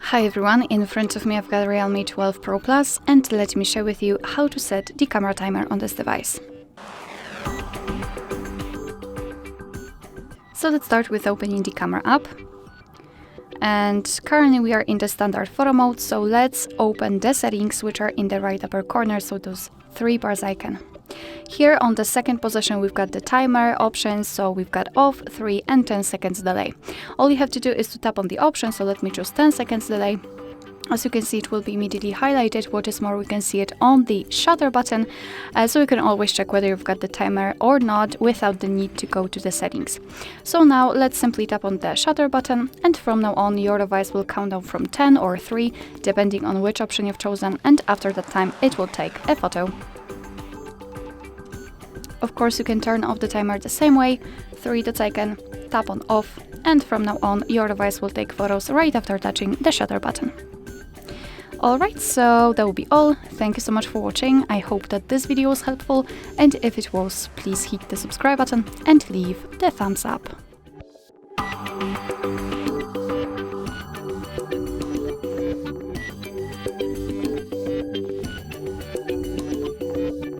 Hi everyone, in front of me I've got Realme 12 Pro Plus, and let me share with you how to set the camera timer on this device. So let's start with opening the camera app. And currently we are in the standard photo mode, so let's open the settings which are in the right upper corner, so those three bars icon. Here on the second position we've got the timer options, so we've got off, 3 and 10 seconds delay. All you have to do is to tap on the option, so let me choose 10 seconds delay. As you can see, it will be immediately highlighted. What is more, we can see it on the shutter button, so you can always check whether you've got the timer or not without the need to go to the settings. So now let's simply tap on the shutter button, and from now on your device will count down from 10 or 3, depending on which option you've chosen, and after that time it will take a photo. Of course, you can turn off the timer the same way, 3 dots icon, tap on off, and from now on your device will take photos right after touching the shutter button. Alright, so that will be all. Thank you so much for watching. I hope that this video was helpful, and if it was, please hit the subscribe button and leave the thumbs up.